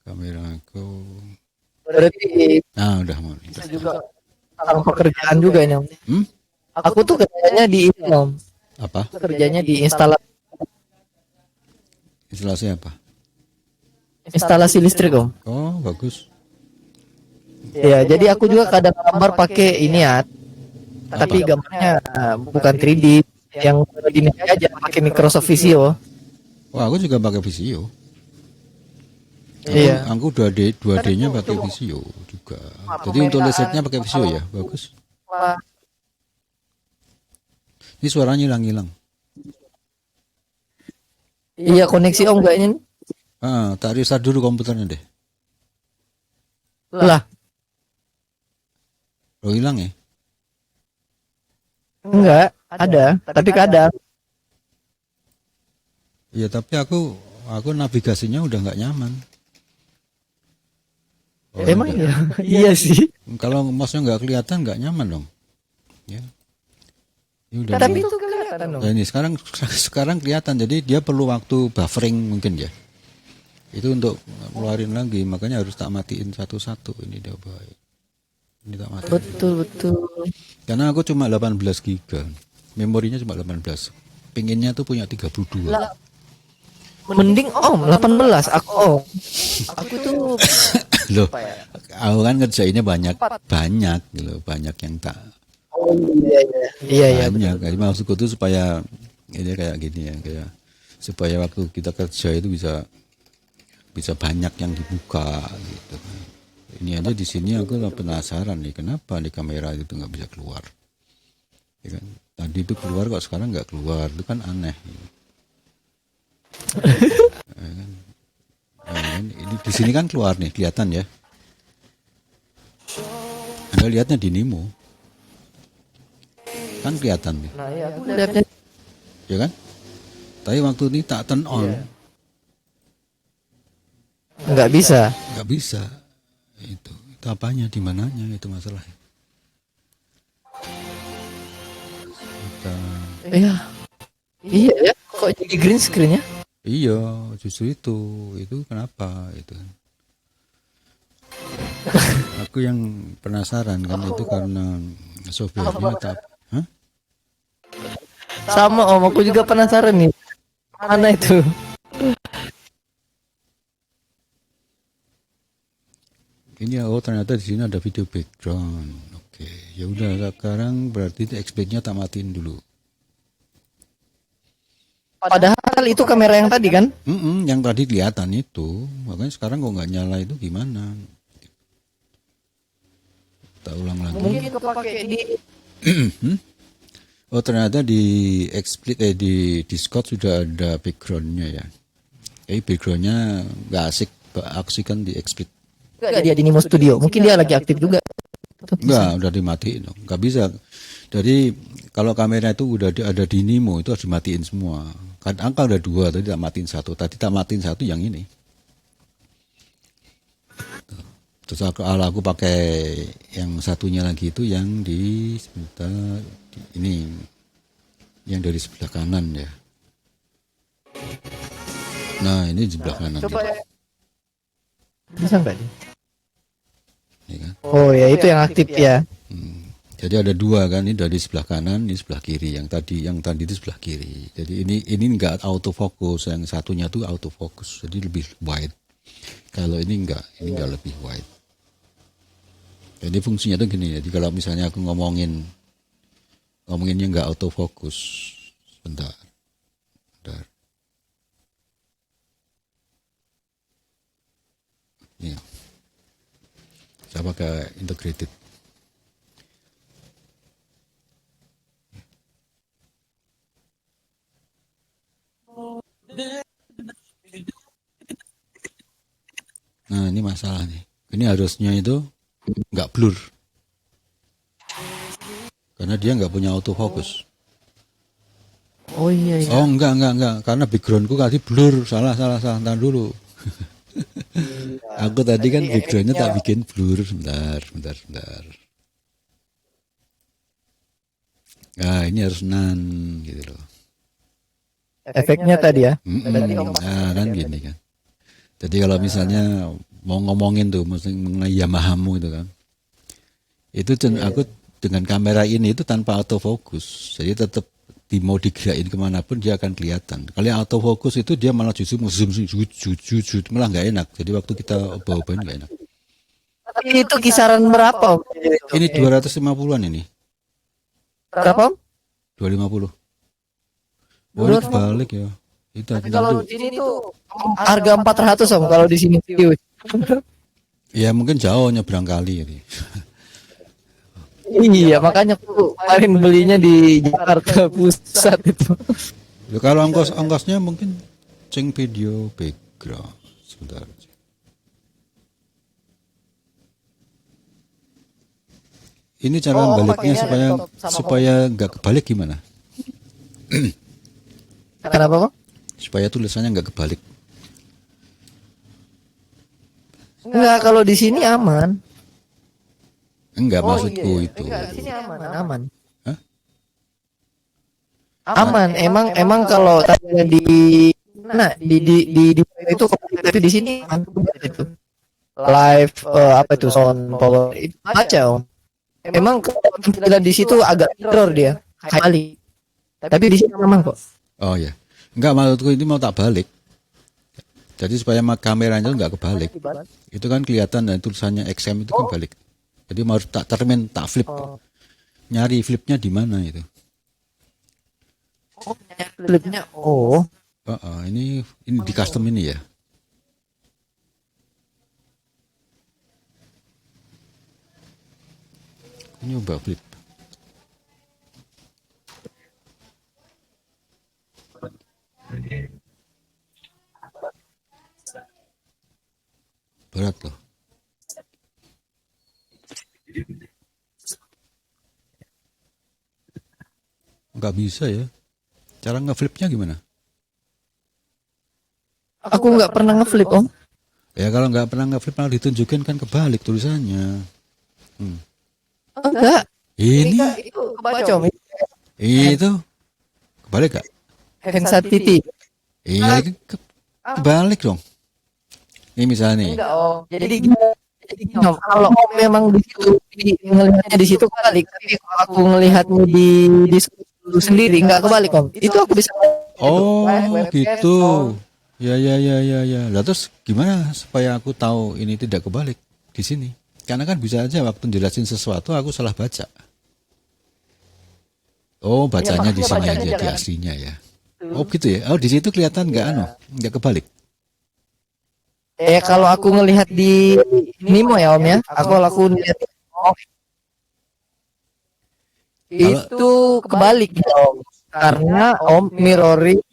kameraku. Berarti Udah mau. bisa juga tentang pekerjaan juga ini om. Aku tuh kerjanya di ini om. Apa? Kerjanya di Instalasi apa? instalasi listrik om. Oh, bagus. Ya, jadi aku juga kadang gambar pakai ini ya, tapi Apa? gambarnya bukan 3D, yang di aja pakai Microsoft Visio. Wah, aku juga pakai Visio. Iya. Aku 2D-nya pakai Visio juga. Jadi untuk lesetnya pakai Visio ya, bagus. Ini suaranya hilang-hilang. Iya, koneksi Om kayaknya. Tak restart dulu komputernya deh. Lah, Lo hilang ya? enggak, ada, tapi kadang. Iya, tapi aku navigasinya udah nggak nyaman. Oh, Emang udah. ya? Iya sih. Kalau mouse-nya nggak kelihatan nggak nyaman dong. Ya. Ini udah Tapi nih. itu kelihatan dong. Nah, ini sekarang kelihatan. Jadi dia perlu waktu buffering mungkin ya. Itu untuk ngeluarin lagi, makanya harus tak matiin satu-satu. Ini dia baik. Ini tak matiin. Betul. Karena aku cuma 18 giga. Memorinya cuma 18. Pengennya tuh punya 32. Mending Om 18. Aku tuh Loh, aku kan ngerjainnya banyak loh, banyak yang tak iya. banyak. Jadi maksudku tuh supaya ini kayak gini ya, kayak supaya waktu kita kerja itu bisa banyak yang dibuka gitu. Ini aja di sini aku penasaran nih, kenapa di kamera itu nggak bisa keluar? Ya kan? Tadi itu keluar kok sekarang nggak keluar, itu kan aneh. Ya kan? Ini di sini kan keluar nih, kelihatan ya. Anda lihatnya di Nimo, kan kelihatan nih, Nah, iya, aku lihatnya ya kan? Tapi waktu ini tak turn on, nggak bisa. nggak bisa. Itu apanya, di mananya itu masalahnya. Iya. Iya ya. Kok jadi green screen ya? Iya, justru itu kenapa itu? Aku yang penasaran kan itu karena softwarenya tak, hah? Sama Om, aku juga penasaran nih. Mana itu? Ini ternyata di sini ada video background. Oke, ya udah sekarang berarti expect-nya tak matiin dulu. Padahal itu kamera yang tadi kan? Yang tadi kelihatan itu, makanya sekarang kok nggak nyala itu gimana? Kita ulang lagi. Mungkin kepake di Oh, ternyata di di Discord sudah ada backgroundnya ya. Backgroundnya nggak asik kan di explit. Enggak, dia di Nimo Studio. Mungkin dia lagi aktif juga. Enggak, udah dimatiin dong. Nggak bisa. Jadi kalau kamera itu udah ada di Nimo itu harus dimatiin semua. Kan angka udah 2, tadi tak matiin 1. Tadi tak matiin 1 yang ini. Terus aku pakai yang satunya lagi itu yang di sebentar ini yang dari sebelah kanan ya. Nah, ini di sebelah kanan. Coba ya. Bisa nggak nih? Ya kan? Oh ya, itu yang aktif ya. Jadi ada 2 kan, ini dari sebelah kanan, ini sebelah kiri. Yang tadi itu sebelah kiri. Jadi ini enggak autofocus, yang satunya tuh autofocus. Jadi lebih wide. Kalau ini enggak lebih wide. Jadi fungsinya tuh gini. Jadi kalau misalnya aku ngomonginnya enggak autofocus. Sebentar. Ini. Saya pakai integrated. Nah, ini masalah nih. Ini harusnya itu nggak blur. Karena dia nggak punya autofocus. Oh iya. Oh, enggak. Karena backgroundku tadi blur. Salah. Ntar dulu. Aku tadi kan backgroundnya tak bikin blur. Bentar. Nah, ini harus nan gitu loh. Efeknya tadi ya. Nah, kan gini kan. Jadi kalau misalnya mau ngomongin tuh mengenai Yamahamu itu kan, itu aku dengan kamera ini itu tanpa autofocus, jadi tetap mau digerakin kemanapun dia akan kelihatan. Kalau autofocus itu dia malah justru zoom malah nggak enak. Jadi waktu kita bawa-bawain nggak enak. Tapi itu kisaran berapa Om? Ini 250-an ini. Berapa Om? 250. Oh, ini kebalik ya. Itu Kalau di sini tuh harga 400 Om kalau di sini. ya mungkin jauh nyebrang kali ini. Iya, makanya aku kemarin belinya di Jakarta Pusat itu. Ya, kalau ongkosnya mungkin ceng video background. Sebentar. Ini cara baliknya supaya nggak kebalik gimana? Kenapa Om? Supaya tulisannya nggak kebalik. Enggak, kalau di sini aman. Enggak, maksudku itu. Di sini aman. Hah? Aman. Emang kalau tadi di itu tapi di sini aman itu. Live apa itu sound power itu aja Om. Emang tampilan di situ agak error dia, kayak kali. Tapi di sini aman kok. Oh ya. Enggak, maksudku ini mau tak balik. Jadi supaya kameranya itu nggak kebalik. Itu kan kelihatan dan tulisannya XM itu kan balik. Jadi mau tak termin, tak flip. Nyari flipnya di mana itu? Flipnya oh. Ini di custom ini ya. Nyoba flip. Berat loh. Nggak bisa ya. Cara ngeflipnya gimana? Aku nggak pernah ngeflip Om. Ya kalau nggak pernah ngeflip malah ditunjukin kan kebalik tulisannya. Enggak. Ini Itu kebaca Om. itu kebalik gak? Handset titik. Iya, kebalik dong. Ini misalnya nih. Enggak Om. Jadi Om, kalau Om memang di situ ngelihatnya di situ kebalik, tapi kalau aku ngelihatnya di sendiri nggak kebalik Om. Itu aku bisa. Oh, gitu. Ya. Lah terus gimana supaya aku tahu ini tidak kebalik di sini? Karena kan bisa aja waktu jelasin sesuatu aku salah baca. Oh, bacanya di sini aja di aslinya ya. Oh, gitu ya. Oh, di situ kelihatan nggak kebalik. Kalau aku ngelihat di Nimo ya Om ya, aku lihat itu kebalik ya Om. Karena Om mirroring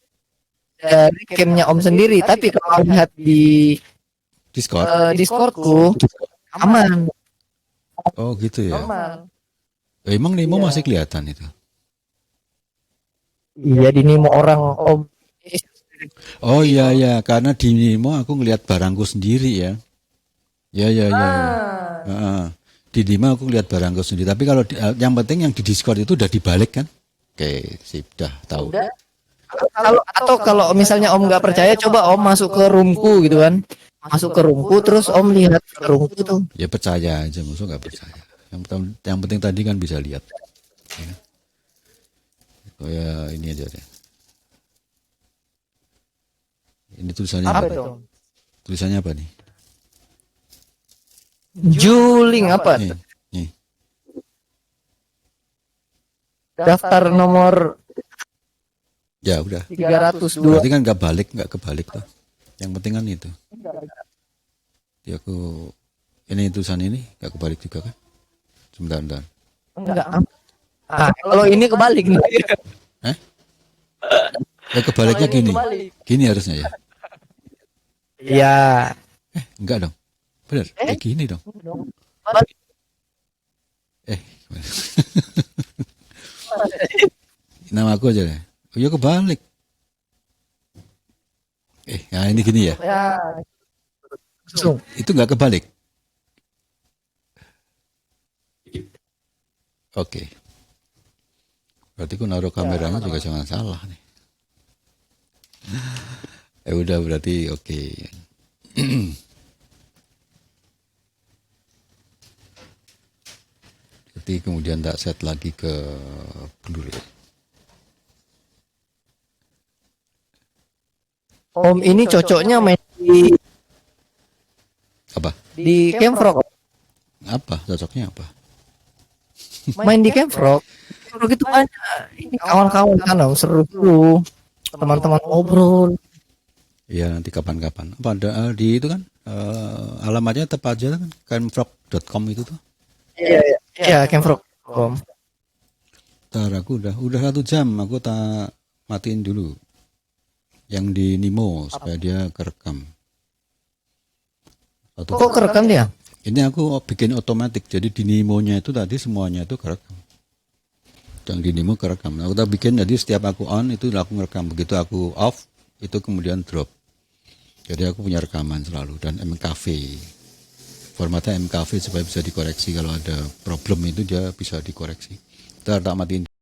dari camnya Om sendiri, tapi kalau lihat di Discord. Discordku aman. Oh, gitu ya. Aman. Emang Nemo masih kelihatan itu? Iya di Nimo orang Om. Oh iya, karena di Nemo aku ngelihat barangku sendiri ya. Ya. Di Nemo aku ngelihat barangku sendiri. Tapi kalau yang penting yang di Discord itu udah dibalik kan? Oke, sip, dah tahu. Kalau misalnya Om nggak percaya, coba Om masuk ke roomku gitu kan. Masuk ke roomku terus Om lihat ke roomku tuh. Ya percaya aja, maksud nggak percaya. Yang penting tadi kan bisa lihat. Ya. Oh ya ini aja deh. Ini tulisannya apa? Tulisannya apa nih? Juling apa? Nih. Daftar nomor Ya udah. 302. Berarti kan nggak kebalik tuh. Yang penting kan itu. Ya aku ini tulisan ini nggak kebalik juga kan? Sebentar. Enggak. Kalau ini kebalik nih. Ya kebaliknya gini. Gini harusnya ya. Ya. Enggak dong. Bener. Gini dong. Gimana? Nama aku aja deh. Oh ya kebalik. Nah ini gini ya. Itu nggak kebalik. Oke. Berarti aku naruh kameranya juga jangan salah nih. Udah berarti oke. Jadi kemudian tak set lagi ke Blu-ray. Om ini cocoknya main di Apa? Camfrog. Apa cocoknya apa? Main di Camfrog. Camfrog itu banyak. Ini kawan-kawan kan, seru tuh. Teman-teman ngobrol. Ya nanti kapan-kapan. Apa ada di itu kan alamatnya tepat aja kan camfrog.com itu tuh. Iya, Camfrog. Ntar aku udah 1 jam aku tak matiin dulu yang di Nimo supaya dia kerekam. Kok kerekam dia? Ini aku bikin otomatis, jadi di Nimo-nya itu tadi semuanya itu kerekam. Yang di Nimo kerekam. Aku tak bikin jadi setiap aku on itu aku ngerekam, begitu aku off itu kemudian drop. Jadi aku punya rekaman selalu dan MKV. Formatnya MKV supaya bisa dikoreksi kalau ada problem itu dia bisa dikoreksi. Ntar tak matiin.